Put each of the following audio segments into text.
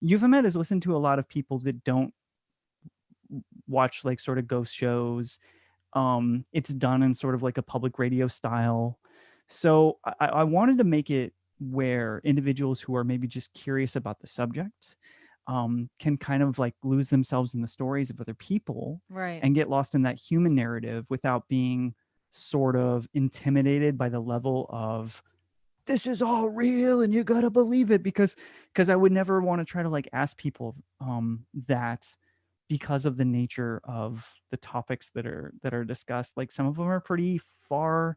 Euphomet is listened to a lot of people that don't watch like sort of ghost shows. It's done in sort of like a public radio style. So I wanted to make it where individuals who are maybe just curious about the subject can kind of like lose themselves in the stories of other people Right. and get lost in that human narrative without being sort of intimidated by the level of this is all real and you gotta believe it, because I would never want to try to like ask people that, because of the nature of the topics that are discussed. Like some of them are pretty far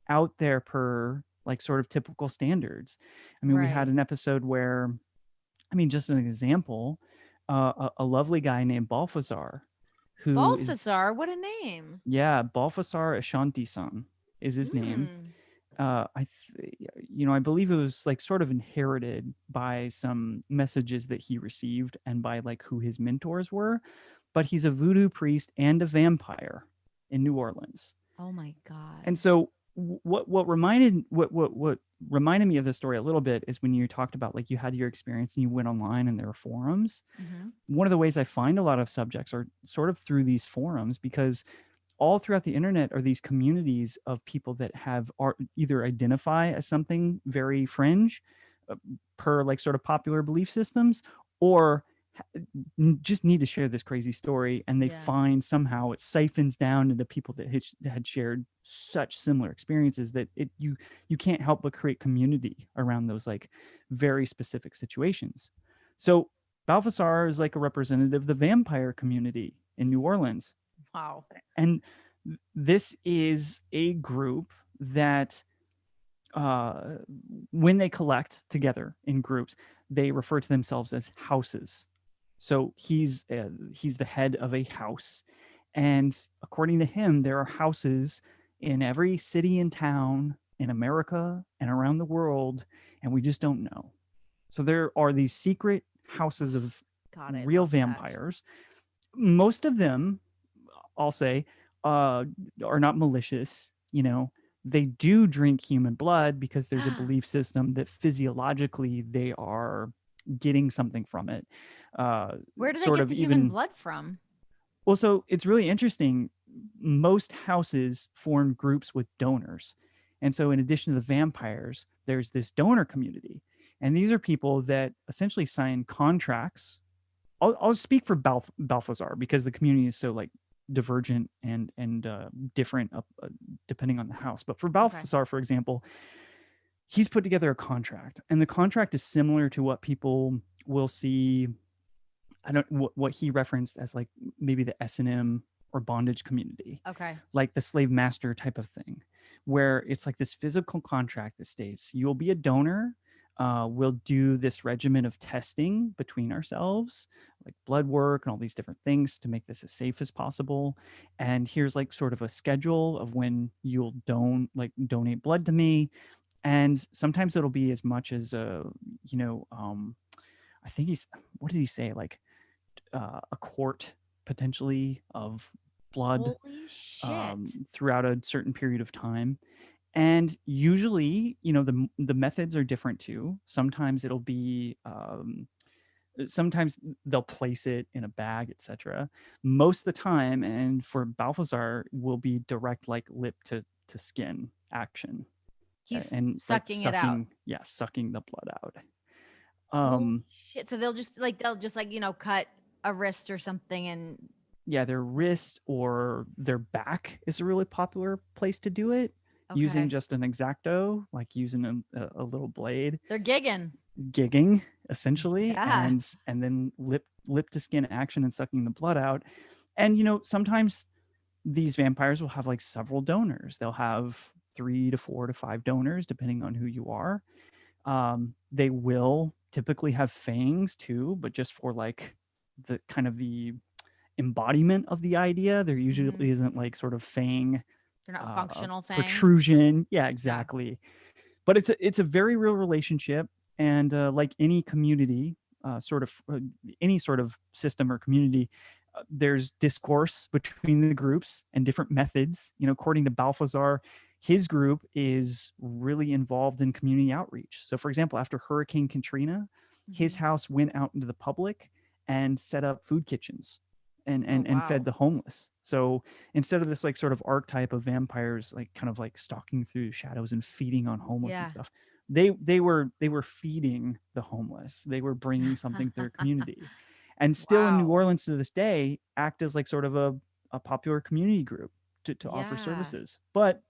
out there per like sort of typical standards. I mean, we had Right. an episode where, I mean, just an example, a lovely guy named Balthazar, who is, Balthazar, what a name. yeah, Balthazar Ashanti-san is his name. Hmm. I believe it was like sort of inherited by some messages that he received and by like who his mentors were. But he's a voodoo priest and a vampire in New Orleans. Oh my God. And so what reminded me of this story a little bit is when you talked about like you had your experience and you went online and there were forums. Mm-hmm. One of the ways I find a lot of subjects are sort of through these forums, because all throughout the internet are these communities of people that have either identify as something very fringe, uh, per like sort of popular belief systems, or just need to share this crazy story, and they Yeah. find somehow it siphons down into people that had shared such similar experiences that you can't help but create community around those like very specific situations. So Balthasar is like a representative of the vampire community in New Orleans. Wow. And this is a group that, uh, when they collect together in groups, they refer to themselves as houses. So he's the head of a house, and according to him, there are houses in every city and town in America and around the world, and we just don't know. So there are these secret houses of God, I real love that. vampires. Most of them, I'll say, uh, are not malicious. They do drink human blood because there's a belief system that physiologically they are getting something from it. Uh, Where do they Sort get of the human even, blood from? well, so it's really interesting. Most houses form groups with donors. And so, in addition to the vampires, there's this donor community. And these are people that essentially sign contracts. I'll speak for Balthazar because the community is so like divergent and different depending on the house. But for Okay. Balthazar, for example, he's put together a contract, and the contract is similar to what people will see. I don't what he referenced as like maybe the S&M or bondage community, Okay. like the slave master type of thing, where it's like this physical contract that states you'll be a donor. We'll do this regimen of testing between ourselves, like blood work and all these different things to make this as safe as possible. And here's like sort of a schedule of when you'll donate blood to me. And sometimes it'll be as much as you know, I think he's what did he say? Like a quart potentially of blood Holy shit. throughout a certain period of time. And usually, the methods are different too. Sometimes it'll be sometimes they'll place it in a bag, etc. Most of the time, and for Balthazar, will be direct like lip to skin action, He's and like sucking it out. sucking the blood out. Holy Um, shit. So they'll just like, cut a wrist or something and yeah, their wrist or their back is a really popular place to do it, using okay. just an X-Acto, like using a little blade, They're gigging. gigging essentially, Yeah. and then lip to skin action and sucking the blood out. And sometimes these vampires will have like several donors. They'll have 3 to 4 to 5 donors depending on who you are. They will typically have fangs too, but just for like the kind of the embodiment of the idea. There Hmm. usually isn't like sort of fang They're not functional fangs. protrusion. Yeah, Yeah. exactly. But it's a very real relationship, and like any community, any sort of system or community, there's discourse between the groups and different methods. According to Balthazar, his group is really involved in community outreach. So, for example, after Hurricane Katrina, his Mhm. house went out into the public and set up food kitchens Oh, and fed wow. the homeless. So instead of this like sort of archetype of vampires like kind of like stalking through shadows and feeding on homeless and Yeah. stuff, they were feeding the homeless. They were bringing something to their community, and still in New Wow. Orleans to this day act as like sort of a popular community group to offer Yeah. services. But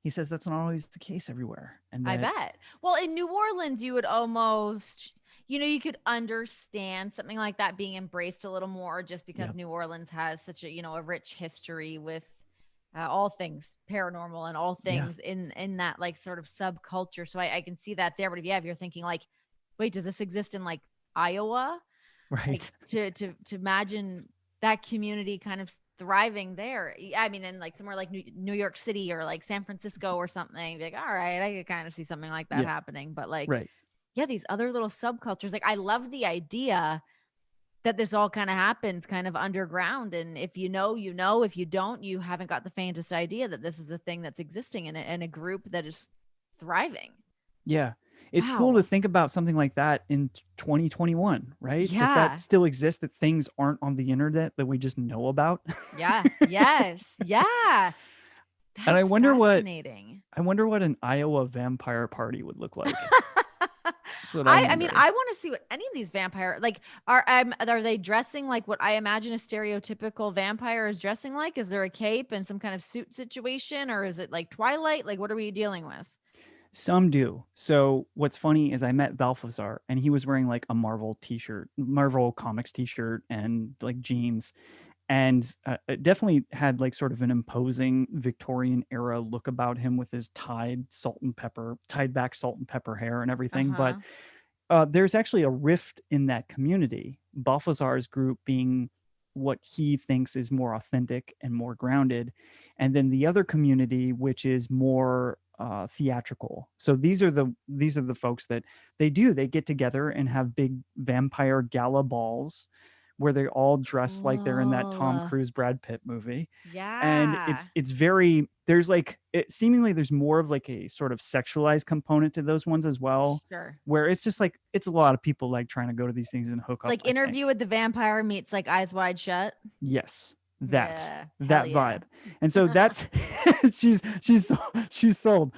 he says that's not always the case everywhere, and I that bet. Well, in New Orleans, you would almost, you could understand something like that being embraced a little more just because yep, New Orleans has such a, a rich history with all things paranormal and all yeah, things in that like sort of subculture. So I can see that there. But if you're thinking like, wait, does this exist in like Iowa? Like right, to imagine that community kind of thriving there. I mean, in like somewhere like New York City or like San Francisco or something, be like, all right, I could kind of see something like that yeah, happening. But like, right. yeah, these other little subcultures, like I love the idea that this all kind of happens kind of underground. And if you know, you know, if you don't, you haven't got the faintest idea that this is a thing that's existing in a group that is thriving. Yeah. It's cool to Wow. think about something like that in 2021, right? That Yeah. still exists, that things aren't on the internet that we just know about. Yeah. Yes. Yeah. And That's fascinating. I wonder what an Iowa vampire party would look like. That's what I'm I mean, wondering. I want to see what any of these vampire like are they dressing like what I imagine a stereotypical vampire is dressing like? Is there a cape and some kind of suit situation, or is it like Twilight? Like what are we dealing with? Some do. So what's funny is I met Balthazar and he was wearing like a Marvel t-shirt, Marvel Comics t-shirt and like jeans. And it definitely had like sort of an imposing Victorian era look about him with his tied back salt and pepper hair and everything. But Uh-huh. there's actually a rift in that community. Balthazar's group being what he thinks is more authentic and more grounded, and then the other community, which is more theatrical. So these are the folks that they get together and have big vampire gala balls where they all dress like they're in that Tom Cool. Cruise Brad Pitt movie, and Yeah. it's very there's like it seemingly there's more of like a sort of sexualized component to those ones as well, Sure. where it's just like it's a lot of people like trying to go to these things and hook It's up, like I Interview think. with the Vampire meets like Eyes Wide Shut. Yes, Yeah. Hell that yeah. vibe. And so that's she's sold.